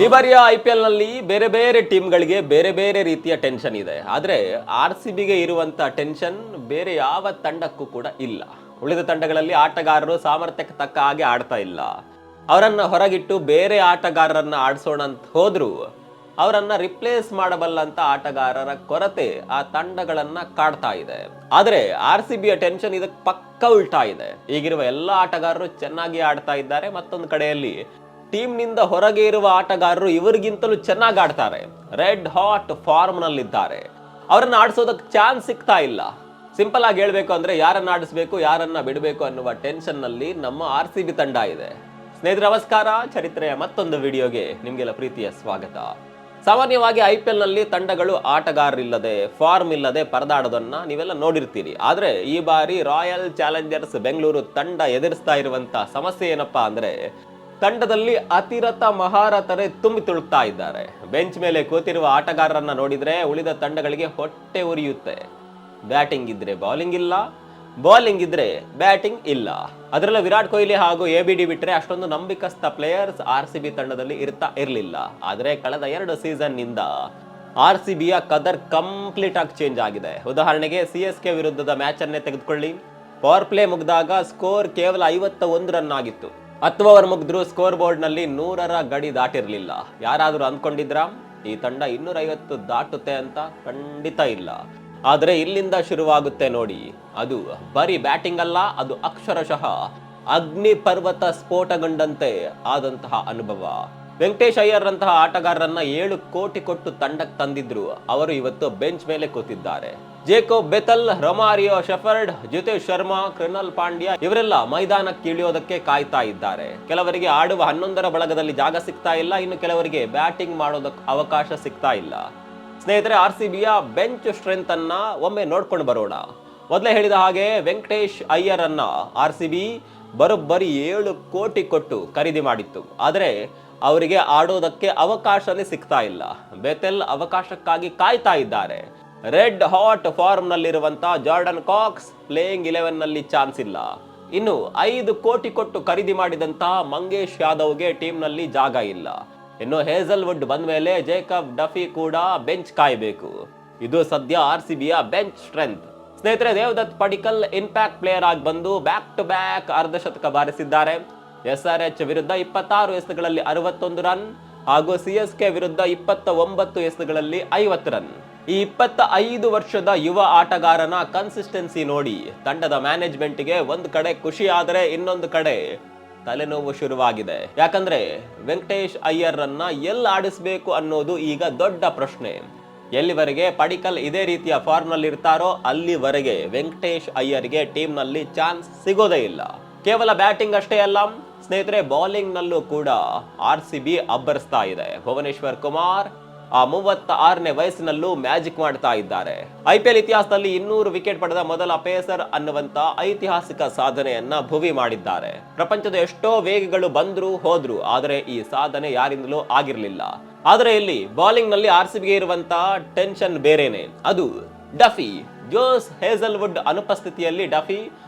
ಈ ಬಾರಿಯ IPL ನಲ್ಲಿ ಬೇರೆ ಬೇರೆ ಟೀಮ್ಗಳಿಗೆ ಬೇರೆ ಬೇರೆ ರೀತಿಯ ಟೆನ್ಷನ್ ಇದೆ. ಆದ್ರೆ RCBಗೆ ಇರುವಂತ ಟೆನ್ಷನ್ ಬೇರೆ ಯಾವ ತಂಡಕ್ಕೂ ಕೂಡ ಇಲ್ಲ. ಉಳಿದ ತಂಡಗಳಲ್ಲಿ ಆಟಗಾರರು ಸಾಮರ್ಥ್ಯಕ್ಕೆ ತಕ್ಕ ಹಾಗೆ ಆಡ್ತಾ ಇಲ್ಲ. ಅವರನ್ನ ಹೊರಗಿಟ್ಟು ಬೇರೆ ಆಟಗಾರರನ್ನ ಆಡಿಸೋಣ ಅಂತ ಹೋದ್ರು ಅವರನ್ನ ರಿಪ್ಲೇಸ್ ಮಾಡಬಲ್ಲಂತ ಆಟಗಾರರ ಕೊರತೆ ಆ ತಂಡಗಳನ್ನ ಕಾಡ್ತಾ ಇದೆ. ಆದ್ರೆ RCBಯ ಟೆನ್ಷನ್ ಇದಕ್ಕೆ ಪಕ್ಕ ಉಲ್ಟಾ ಇದೆ. ಈಗಿರುವ ಎಲ್ಲ ಆಟಗಾರರು ಚೆನ್ನಾಗಿ ಆಡ್ತಾ ಇದ್ದಾರೆ. ಮತ್ತೊಂದು ಕಡೆಯಲ್ಲಿ ಟೀಮ್ ನಿಂದ ಹೊರಗೆ ಇರುವ ಆಟಗಾರರು ಇವರಿಗಿಂತಲೂ ಚೆನ್ನಾಗಿ ಆಡ್ತಾರೆ. ರೆಡ್ ಹಾಟ್ ಫಾರ್ಮ್ ನಲ್ಲಿದ್ದಾರೆ. ಅವರನ್ನ ಆಡಿಸೋದಕ್ಕೆ ಚಾನ್ಸ್ ಸಿಗ್ತಾ ಇಲ್ಲ. ಸಿಂಪಲ್ ಆಗಿ ಹೇಳ್ಬೇಕು ಅಂದ್ರೆ ಯಾರನ್ನ ಆಡಿಸ್ಬೇಕು ಯಾರನ್ನ ಬಿಡಬೇಕು ಅನ್ನುವ ಟೆನ್ಷನ್ ನಲ್ಲಿ ನಮ್ಮ RCB ತಂಡ ಇದೆ. ಸ್ನೇಹಿತರೆ ನಮಸ್ಕಾರ. ಚರಿತ್ರೆಯ ಮತ್ತೊಂದು ವಿಡಿಯೋಗೆ ನಿಮ್ಗೆಲ್ಲ ಪ್ರೀತಿಯ ಸ್ವಾಗತ. ಸಾಮಾನ್ಯವಾಗಿ IPL ನಲ್ಲಿ ತಂಡಗಳು ಆಟಗಾರರಿಲ್ಲದೆ ಫಾರ್ಮ್ ಇಲ್ಲದೆ ಪರದಾಡೋದನ್ನ ನೀವೆಲ್ಲ ನೋಡಿರ್ತೀರಿ. ಆದ್ರೆ ಈ ಬಾರಿ ರಾಯಲ್ ಚಾಲೆಂಜರ್ಸ್ ಬೆಂಗಳೂರು ತಂಡ ಎದುರಿಸ್ತಾ ಇರುವಂತ ಸಮಸ್ಯೆ ಏನಪ್ಪಾ ಅಂದ್ರೆ ತಂಡದಲ್ಲಿ ಅತಿರಥ ಮಹಾರಥರೇ ತುಂಬಿ ತುಳುಕ್ತಾ ಇದ್ದಾರೆ. ಬೆಂಚ್ ಮೇಲೆ ಕೂತಿರುವ ಆಟಗಾರರನ್ನ ನೋಡಿದ್ರೆ ಉಳಿದ ತಂಡಗಳಿಗೆ ಹೊಟ್ಟೆ ಉರಿಯುತ್ತೆ. ಬ್ಯಾಟಿಂಗ್ ಇದ್ರೆ ಬೌಲಿಂಗ್ ಇಲ್ಲ, ಬೌಲಿಂಗ್ ಇದ್ರೆ ಬ್ಯಾಟಿಂಗ್ ಇಲ್ಲ. ಅದರಲ್ಲೂ ವಿರಾಟ್ ಕೊಹ್ಲಿ ಹಾಗೂ ABD ಬಿಟ್ರೆ ಅಷ್ಟೊಂದು ನಂಬಿಕಸ್ಥ ಪ್ಲೇಯರ್ಸ್ RCB ತಂಡದಲ್ಲಿ ಇರಲಿಲ್ಲ. ಆದ್ರೆ ಕಳೆದ 2 ಸೀಸನ್ ನಿಂದ RCBಯ ಕದರ್ ಕಂಪ್ಲೀಟ್ ಆಗಿ ಚೇಂಜ್ ಆಗಿದೆ. ಉದಾಹರಣೆಗೆ CSK ವಿರುದ್ಧದ ಮ್ಯಾಚ್ ಅನ್ನೇ ತೆಗೆದುಕೊಳ್ಳಿ. ಪವರ್ ಪ್ಲೇ ಮುಗಿದಾಗ ಸ್ಕೋರ್ ಕೇವಲ 51 ರನ್ ಆಗಿತ್ತು. 10 ಓವರ್ ಮುಗಿದ್ರು ಸ್ಕೋರ್ ಬೋರ್ಡ್ ನಲ್ಲಿ 100ರ ಗಡಿ ದಾಟಿರಲಿಲ್ಲ. ಯಾರಾದ್ರೂ ಅಂದ್ಕೊಂಡಿದ್ರ ಈ ತಂಡ 250 ದಾಟುತ್ತೆ ಅಂತ? ಖಂಡಿತ ಇಲ್ಲ. ಆದ್ರೆ ಇಲ್ಲಿಂದ ಶುರುವಾಗುತ್ತೆ ನೋಡಿ. ಅದು ಬರೀ ಬ್ಯಾಟಿಂಗ್ ಅಲ್ಲ, ಅದು ಅಕ್ಷರಶಃ ಅಗ್ನಿ ಪರ್ವತ ಸ್ಫೋಟಗೊಂಡಂತೆ ಆದಂತಹ ಅನುಭವ. ವೆಂಕಟೇಶ್ ಅಯ್ಯರ್ ಅಂತಹ ಆಟಗಾರರನ್ನ 7 ಕೋಟಿ ಕೊಟ್ಟು ತಂಡಕ್ಕೆ ತಂದಿದ್ರು. ಅವರು ಇವತ್ತು ಬೆಂಚ್ ಮೇಲೆ ಕೂತಿದ್ದಾರೆ. Jacob Bethell, ರೊಮಾರಿಯೋ shepherd, Jitesh Sharma, Krunal Pandya ಇವರೆಲ್ಲ ಮೈದಾನಕ್ಕೆ ಇಳಿಯೋದಕ್ಕೆ ಕಾಯ್ತಾ ಇದ್ದಾರೆ. ಕೆಲವರಿಗೆ ಆಡುವ 11ರ ಬಳಗದಲ್ಲಿ ಜಾಗ ಸಿಗ್ತಾ ಇಲ್ಲ. ಇನ್ನು ಕೆಲವರಿಗೆ ಬ್ಯಾಟಿಂಗ್ ಮಾಡೋದಕ್ಕೆ ಅವಕಾಶ ಸಿಗ್ತಾ ಇಲ್ಲ. ಸ್ನೇಹಿತರೆ, RCBಯ ಬೆಂಚ್ ಸ್ಟ್ರೆಂತ್ ಅನ್ನ ಒಮ್ಮೆ ನೋಡ್ಕೊಂಡು ಬರೋಣ. ಮೊದಲೇ ಹೇಳಿದ ಹಾಗೆ ವೆಂಕಟೇಶ್ ಅಯ್ಯರ್ ಅನ್ನ RCB ಬರೋಬ್ಬರಿ 7 ಕೋಟಿ ಕೊಟ್ಟು ಖರೀದಿ ಮಾಡಿತ್ತು. ಆದ್ರೆ ಅವರಿಗೆ ಆಡೋದಕ್ಕೆ ಅವಕಾಶನೇ ಸಿಗ್ತಾ ಇಲ್ಲ. ಬೆಥೆಲ್ ಅವಕಾಶಕ್ಕಾಗಿ ಕಾಯ್ತಾ ಇದ್ದಾರೆ. ರೆಡ್ ಹಾಟ್ ಫಾರ್ಮ್ ನಲ್ಲಿರುವಂತ ಜಾರ್ಡನ್ ಕಾಕ್ಸ್ ಪ್ಲೇಯಿಂಗ್ 11 ನಲ್ಲಿ ಚಾನ್ಸ್ ಇಲ್ಲ. ಇನ್ನು 5 ಕೋಟಿ ಕೊಟ್ಟು ಖರೀದಿ ಮಾಡಿದಂತ ಮಂಗೇಶ್ ಯಾದವ್ಗೆ ಟೀಮ್ ನಲ್ಲಿ ಜಾಗ ಇಲ್ಲ. ಇನ್ನು ಹೇಸಲ್ವುಡ್ ಬಂದ ಮೇಲೆ ಜೇಕಬ್ ಡಫಿ ಕೂಡ ಬೆಂಚ್ ಕಾಯಬೇಕು. ಇದು ಸದ್ಯ RCBಯ ಬೆಂಚ್ ಸ್ಟ್ರೆಂತ್. ಸ್ನೇಹಿತರೆ, ದೇವದತ್ ಪಡಿಕ್ಕಲ್ ಇಂಪ್ಯಾಕ್ಟ್ ಪ್ಲೇಯರ್ ಆಗಿ ಬಂದು ಬ್ಯಾಕ್ ಟು ಬ್ಯಾಕ್ ಅರ್ಧಶತಕ ಬಾರಿಸಿದ್ದಾರೆ. SRH ವಿರುದ್ಧ 26 ಎಸೆತಗಳಲ್ಲಿ 61 ರನ್ ಹಾಗೂ CSK ವಿರುದ್ಧ 29 ಎಸೆತಗಳಲ್ಲಿ 50 ರನ್. ಈ 25 ವರ್ಷದ ಯುವ ಆಟಗಾರನ ಕನ್ಸಿಸ್ಟೆನ್ಸಿ ನೋಡಿ ತಂಡದ ಮ್ಯಾನೇಜ್ಮೆಂಟ್ಗೆ ಒಂದು ಕಡೆ ಖುಷಿ ಆದರೆ ಇನ್ನೊಂದು ಕಡೆ ತಲೆನೋವು ಶುರುವಾಗಿದೆ. ಯಾಕಂದ್ರೆ ವೆಂಕಟೇಶ್ ಅಯ್ಯರ್ ರನ್ನ ಎಲ್ಲಿ ಆಡಿಸ್ಬೇಕು ಅನ್ನೋದು ಈಗ ದೊಡ್ಡ ಪ್ರಶ್ನೆ. ಎಲ್ಲಿವರೆಗೆ ಪಡಿಕ್ಕಲ್ ಇದೇ ರೀತಿಯ ಫಾರ್ಮ್ ನಲ್ಲಿ ಇರ್ತಾರೋ ಅಲ್ಲಿವರೆಗೆ ವೆಂಕಟೇಶ್ ಅಯ್ಯರ್ಗೆ ಟೀಮ್ ನಲ್ಲಿ ಚಾನ್ಸ್ ಸಿಗೋದೇ ಇಲ್ಲ. ಕೇವಲ ಬ್ಯಾಟಿಂಗ್ ಅಷ್ಟೇ ಅಲ್ಲ ಸ್ನೇಹಿತರೆ, ಬೌಲಿಂಗ್ ನಲ್ಲೂ ಕೂಡ RCB ಅಬ್ಬರಿಸ್ತಾ ಇದೆ. ಭುವನೇಶ್ವರ್ ಕುಮಾರ್ ಆ 36ನೇ ವಯಸ್ಸಿನಲ್ಲೂ ಮ್ಯಾಜಿಕ್ ಮಾಡ್ತಾ ಇದ್ದಾರೆ. IPL ಇತಿಹಾಸದಲ್ಲಿ 200 ವಿಕೆಟ್ ಪಡೆದ ಮೊದಲ ಪೇಸರ್ ಅನ್ನುವಂತ ಐತಿಹಾಸಿಕ ಸಾಧನೆಯನ್ನ ಭುವಿ ಮಾಡಿದ್ದಾರೆ. ಪ್ರಪಂಚದ ಎಷ್ಟೋ ವೇಗಗಳು ಬಂದ್ರು ಹೋದ್ರು, ಆದರೆ ಈ ಸಾಧನೆ ಯಾರಿಂದಲೂ ಆಗಿರ್ಲಿಲ್ಲ. ಆದ್ರೆ ಇಲ್ಲಿ ಬೌಲಿಂಗ್ ನಲ್ಲಿ RCBಗೆ ಇರುವಂತ ಟೆನ್ಷನ್ ಬೇರೆನೆ. ಅದು ಡಫಿ. ಜೋಸ್ ಹೇಸಲ್ವುಡ್ ಅನುಪಸ್ಥಿತಿಯಲ್ಲಿ ಡಫಿ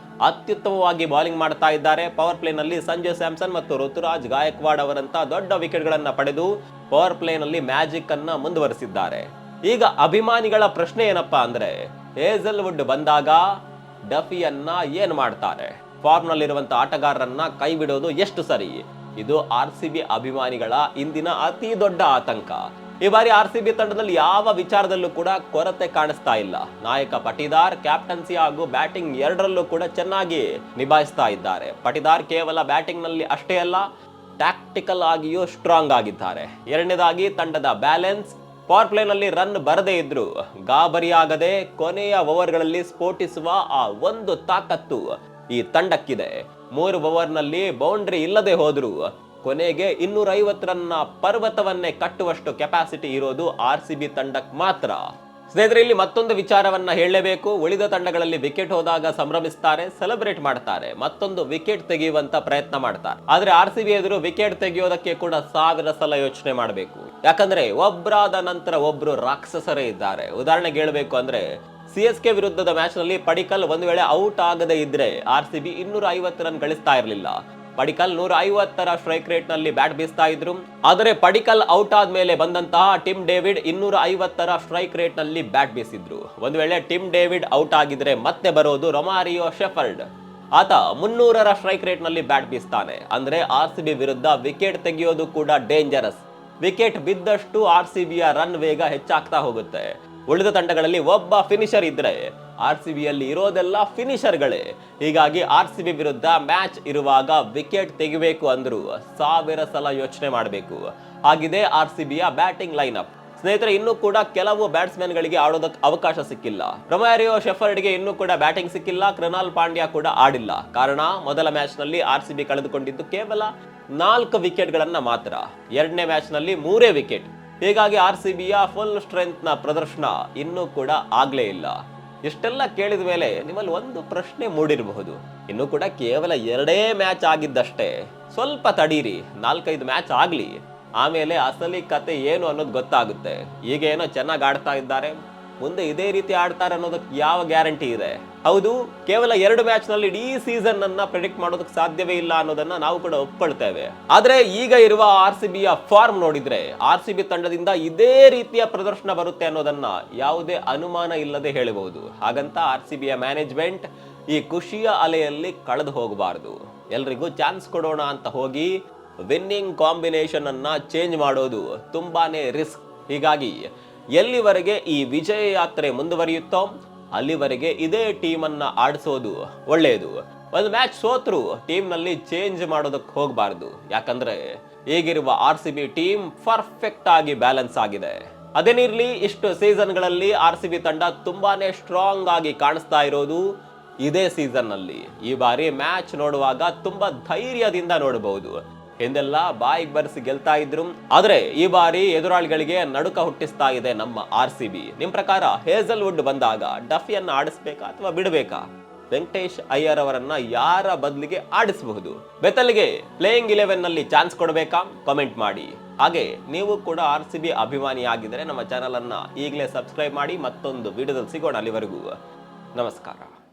ಅತ್ಯುತ್ತಮವಾಗಿ ಬೌಲಿಂಗ್ ಮಾಡ್ತಾ ಇದ್ದಾರೆ. ಪವರ್ ಪ್ಲೇ ನಲ್ಲಿ ಸಂಜು ಸ್ಯಾಮ್ಸನ್ ಮತ್ತು ಋತುರಾಜ್ ಗಾಯಕ್ವಾಡ್ ಅವರಂತ ದೊಡ್ಡ ವಿಕೆಟ್ ಗಳನ್ನ ಪಡೆದು ಪವರ್ ಪ್ಲೇ ನಲ್ಲಿ ಮ್ಯಾಜಿಕ್ ಅನ್ನ ಮುಂದುವರಿಸಿದ್ದಾರೆ. ಈಗ ಅಭಿಮಾನಿಗಳ ಪ್ರಶ್ನೆ ಏನಪ್ಪಾ ಅಂದ್ರೆ ಹೇಸಲ್ವುಡ್ ಬಂದಾಗ ಡಫಿಯನ್ನ ಏನ್ ಮಾಡ್ತಾರೆ? ಫಾರ್ಮ್ ನಲ್ಲಿರುವಂತ ಆಟಗಾರರನ್ನ ಕೈ ಬಿಡೋದು ಎಷ್ಟು ಸರಿ? ಇದು RCB ಅಭಿಮಾನಿಗಳ ಇಂದಿನ ಅತಿ ದೊಡ್ಡ ಆತಂಕ. ಈ ಬಾರಿ RCB ತಂಡದಲ್ಲಿ ಯಾವ ವಿಚಾರದಲ್ಲೂ ಕೂಡ ಕೊರತೆ ಕಾಣಿಸ್ತಾ ಇಲ್ಲ. ನಾಯಕ ಪಟಿದಾರ್ ಕ್ಯಾಪ್ಟನ್ಸಿ ಹಾಗೂ ಬ್ಯಾಟಿಂಗ್ ಎರಡರಲ್ಲೂ ಕೂಡ ಚೆನ್ನಾಗಿ ನಿಭಾಯಿಸ್ತಾ ಇದ್ದಾರೆ. ಪಟಿದಾರ್ ಕೇವಲ ಬ್ಯಾಟಿಂಗ್ ನಲ್ಲಿ ಅಷ್ಟೇ ಅಲ್ಲ, ಟ್ಯಾಕ್ಟಿಕಲ್ ಆಗಿಯೂ ಸ್ಟ್ರಾಂಗ್ ಆಗಿದ್ದಾರೆ. ಎರಡನೇದಾಗಿ ತಂಡದ ಬ್ಯಾಲೆನ್ಸ್. ಪವರ್ ಪ್ಲೇ ನಲ್ಲಿ ರನ್ ಬರದೇ ಇದ್ರು ಗಾಬರಿಯಾಗದೆ ಕೊನೆಯ ಓವರ್ಗಳಲ್ಲಿ ಸ್ಫೋಟಿಸುವ ಆ ಒಂದು ತಾಕತ್ತು ಈ ತಂಡಕ್ಕಿದೆ. 3 ಓವರ್ ನಲ್ಲಿ ಬೌಂಡ್ರಿ ಇಲ್ಲದೆ ಹೋದ್ರು ಕೊನೆಗೆ 250 ರನ್ನ ಪರ್ವತವನ್ನೇ ಕಟ್ಟುವಷ್ಟು ಕೆಪಾಸಿಟಿ ಇರೋದು RCB ತಂಡಕ್ಕೆ ಮಾತ್ರ. ಸ್ನೇಹಿತರೆ, ಇಲ್ಲಿ ಮತ್ತೊಂದು ವಿಚಾರವನ್ನ ಹೇಳಲೇಬೇಕು. ಉಳಿದ ತಂಡಗಳಲ್ಲಿ ವಿಕೆಟ್ ಹೋದಾಗ ಸಂಭ್ರಮಿಸ್ತಾರೆ, ಸೆಲೆಬ್ರೇಟ್ ಮಾಡ್ತಾರೆ, ಮತ್ತೊಂದು ವಿಕೆಟ್ ತೆಗೆಯುವಂತ ಪ್ರಯತ್ನ ಮಾಡ್ತಾರೆ. ಆದ್ರೆ RCB ಎದುರು ವಿಕೆಟ್ ತೆಗೆಯೋದಕ್ಕೆ ಕೂಡ 1000 ಸಲ ಯೋಚನೆ ಮಾಡಬೇಕು. ಯಾಕಂದ್ರೆ ಒಬ್ರಾದ ನಂತರ ಒಬ್ರು ರಾಕ್ಷಸರೇ ಇದ್ದಾರೆ. ಉದಾಹರಣೆಗೆ ಹೇಳಬೇಕು ಅಂದ್ರೆ CSK ವಿರುದ್ಧದ ಮ್ಯಾಚ್ ನಲ್ಲಿ ಪಡಿಕ್ಕಲ್ ಒಂದು ವೇಳೆ ಔಟ್ ಆಗದೆ ಇದ್ರೆ RCB 250 ರನ್ ಗಳಿಸ್ತಾ ಇರಲಿಲ್ಲ. ಪಡಿಕಲ್ 150ರ ಸ್ಟ್ರೈಕ್ ರೇಟ್ ನಲ್ಲಿ ಬ್ಯಾಟ್ ಬೀಸ್ತಾ ಇದ್ರು. ಆದರೆ ಪಡಿಕಲ್ ಔಟ್ ಆದ್ಮೇಲೆ ಬಂದಂತಹ ಟಿಮ್ ಡೇವಿಡ್ 250ರ ಸ್ಟ್ರೈಕ್ ರೇಟ್ ನಲ್ಲಿ ಬ್ಯಾಟ್ ಬೀಸಿದ್ರು. ಒಂದು ವೇಳೆ ಟಿಮ್ ಡೇವಿಡ್ ಔಟ್ ಆಗಿದ್ರೆ ಮತ್ತೆ ಬರೋದು ರೊಮಾರಿಯೋ ಶೆಫರ್ಡ್. ಆತ 300ರ ಸ್ಟ್ರೈಕ್ ರೇಟ್ ನಲ್ಲಿ ಬ್ಯಾಟ್ ಬೀಸ್ತಾನೆ. ಅಂದ್ರೆ RCB ವಿರುದ್ಧ ವಿಕೆಟ್ ತೆಗೆಯೋದು ಕೂಡ ಡೇಂಜರಸ್. ವಿಕೆಟ್ ಬಿದ್ದಷ್ಟು RCBಯ ರನ್ ವೇಗ ಹೆಚ್ಚಾಗ್ತಾ ಹೋಗುತ್ತೆ. ಉಳಿದ ತಂಡಗಳಲ್ಲಿ ಒಬ್ಬ ಫಿನಿಷರ್ ಇದ್ರೆ RCBಯಲ್ಲಿ ಇರೋದೆಲ್ಲ ಫಿನಿಷರ್ಗಳೇ. ಹೀಗಾಗಿ RCB ವಿರುದ್ಧ ಮ್ಯಾಚ್ ಇರುವಾಗ ವಿಕೆಟ್ ತೆಗಿಬೇಕು ಅಂದ್ರು 1000 ಸಲ ಯೋಚನೆ ಮಾಡಬೇಕು. ಹಾಗಿದೆ RCBಯ ಬ್ಯಾಟಿಂಗ್ ಲೈನ್ಅಪ್. ಸ್ನೇಹಿತರೆ, ಇನ್ನೂ ಕೂಡ ಕೆಲವು ಬ್ಯಾಟ್ಸ್ಮನ್ ಗಳಿಗೆ ಆಡೋದಕ್ಕೆ ಅವಕಾಶ ಸಿಕ್ಕಿಲ್ಲ. ರೊಮಾರಿಯೋ ಶೆಫರ್ಡ್ಗೆ ಇನ್ನೂ ಕೂಡ ಬ್ಯಾಟಿಂಗ್ ಸಿಕ್ಕಿಲ್ಲ. ಕೃನಾಲ್ ಪಾಂಡ್ಯ ಕೂಡ ಆಡಿಲ್ಲ. ಕಾರಣ ಮೊದಲ ಮ್ಯಾಚ್ ನಲ್ಲಿ RCB ಕಳೆದುಕೊಂಡಿದ್ದು ಕೇವಲ 4 ವಿಕೆಟ್ ಗಳನ್ನ ಮಾತ್ರ. ಎರಡನೇ ಮ್ಯಾಚ್ ನಲ್ಲಿ 3 ವಿಕೆಟ್. ಹೀಗಾಗಿ RCBಯ ಫುಲ್ ಸ್ಟ್ರೆಂತ್ ನ ಪ್ರದರ್ಶನ ಇನ್ನೂ ಕೂಡ ಆಗ್ಲೇ ಇಲ್ಲ. ಇಷ್ಟೆಲ್ಲ ಕೇಳಿದ ಮೇಲೆ ನಿಮ್ಮಲ್ಲಿ ಒಂದು ಪ್ರಶ್ನೆ ಮೂಡಿರಬಹುದು, ಇನ್ನೂ ಕೂಡ ಕೇವಲ 2 ಮ್ಯಾಚ್ ಆಗಿದ್ದಷ್ಟೇ, ಸ್ವಲ್ಪ ತಡೀರಿ, 4-5 ಮ್ಯಾಚ್ ಆಗ್ಲಿ, ಆಮೇಲೆ ಅಸಲಿ ಕತೆ ಏನು ಅನ್ನೋದು ಗೊತ್ತಾಗುತ್ತೆ. ಈಗ ಏನೋ ಚೆನ್ನಾಗಿ ಆಡ್ತಾ ಇದ್ದಾರೆ, ಮುಂದೆ ಇದೇ ರೀತಿ ಆಡ್ತಾರೆ ಅನ್ನೋದಕ್ಕೆ ಯಾವ ಗ್ಯಾರಂಟಿ ಇದೆ? ಹೌದು, ಕೇವಲ 2 ಮ್ಯಾಚ್ ನಲ್ಲಿ ಇಡೀ ಸೀಸನ್ ಅನ್ನ ಪ್ರೆಡಿಕ್ಟ್ ಮಾಡೋದಕ್ಕೆ ಸಾಧ್ಯವೇ ಇಲ್ಲ ಅನ್ನೋದನ್ನ ನಾವು ಕೂಡ ಒಪ್ಕೊಳ್ತೇವೆ. ಆದ್ರೆ ಈಗ ಇರುವ RCBಯ ಫಾರ್ಮ್ ನೋಡಿದ್ರೆ RCB ತಂಡದಿಂದ ಇದೇ ರೀತಿಯ ಪ್ರದರ್ಶನ ಬರುತ್ತೆ ಅನ್ನೋದನ್ನ ಯಾವುದೇ ಅನುಮಾನ ಇಲ್ಲದೆ ಹೇಳಬಹುದು. ಹಾಗಂತ RCBಯ ಮ್ಯಾನೇಜ್ಮೆಂಟ್ ಈ ಖುಷಿಯ ಅಲೆಯಲ್ಲಿ ಕಳೆದು ಹೋಗಬಾರದು. ಎಲ್ರಿಗೂ ಚಾನ್ಸ್ ಕೊಡೋಣ ಅಂತ ಹೋಗಿ ವಿನ್ನಿಂಗ್ ಕಾಂಬಿನೇಷನ್ ಅನ್ನ ಚೇಂಜ್ ಮಾಡೋದು ತುಂಬಾನೇ ರಿಸ್ಕ್. ಹೀಗಾಗಿ ಎಲ್ಲಿವರೆಗೆ ಈ ವಿಜಯ ಯಾತ್ರೆ ಮುಂದುವರಿಯುತ್ತೋ ಅಲ್ಲಿವರೆಗೆ ಇದೇ ಟೀಮ್ ಅನ್ನ ಆಡಿಸೋದು ಒಳ್ಳೆಯದು. ಒಂದು ಮ್ಯಾಚ್ ಸೋತ್ರು ಟೀಮ್ ನಲ್ಲಿ ಚೇಂಜ್ ಮಾಡೋದಕ್ಕೆ ಹೋಗಬಾರ್ದು. ಯಾಕಂದ್ರೆ ಈಗಿರುವ RCB ಟೀಮ್ ಪರ್ಫೆಕ್ಟ್ ಆಗಿ ಬ್ಯಾಲೆನ್ಸ್ ಆಗಿದೆ. ಅದೇನಿರ್ಲಿ, ಇಷ್ಟು ಸೀಸನ್ ಗಳಲ್ಲಿ RCB ತಂಡ ತುಂಬಾನೇ ಸ್ಟ್ರಾಂಗ್ ಆಗಿ ಕಾಣಿಸ್ತಾ ಇರೋದು ಇದೇ ಸೀಸನ್ ನಲ್ಲಿ. ಈ ಬಾರಿ ಮ್ಯಾಚ್ ನೋಡುವಾಗ ತುಂಬಾ ಧೈರ್ಯದಿಂದ ನೋಡಬಹುದು. ಹಿಂದೆಲ್ಲ ಬಾಯಿಗೆ ಬರ್ಸಿ ಗೆಲ್ತಾ ಇದ್ರು, ಆದ್ರೆ ಈ ಬಾರಿ ಎದುರಾಳಿಗಳಿಗೆ ನಡುಕ ಹುಟ್ಟಿಸ್ತಾ ಇದೆ ನಮ್ಮ RCB. ನಿಮ್ ಪ್ರಕಾರ ಹೇಸಲ್ವುಡ್ ಬಂದಾಗ ಡಫಿಯನ್ನ ಆಡಿಸ್ಬೇಕಾ ಅಥವಾ ಬಿಡಬೇಕಾ? ವೆಂಕಟೇಶ್ ಅಯ್ಯರ್ ಅವರನ್ನ ಯಾರ ಬದಲಿಗೆ ಆಡಿಸಬಹುದು? ಬೆತ್ತಲ್ಗೆ ಪ್ಲೇಯಿಂಗ್ 11 ನಲ್ಲಿ ಚಾನ್ಸ್ ಕೊಡಬೇಕಾ? ಕಾಮೆಂಟ್ ಮಾಡಿ. ಹಾಗೆ ನೀವು ಕೂಡ RCB ಅಭಿಮಾನಿ ಆಗಿದ್ರೆ ನಮ್ಮ ಚಾನಲ್ ಅನ್ನ ಈಗಲೇ ಸಬ್ಸ್ಕ್ರೈಬ್ ಮಾಡಿ. ಮತ್ತೊಂದು ವಿಡಿಯೋದಲ್ಲಿ ಸಿಗೋಣ. ಅಲ್ಲಿವರೆಗೂ ನಮಸ್ಕಾರ.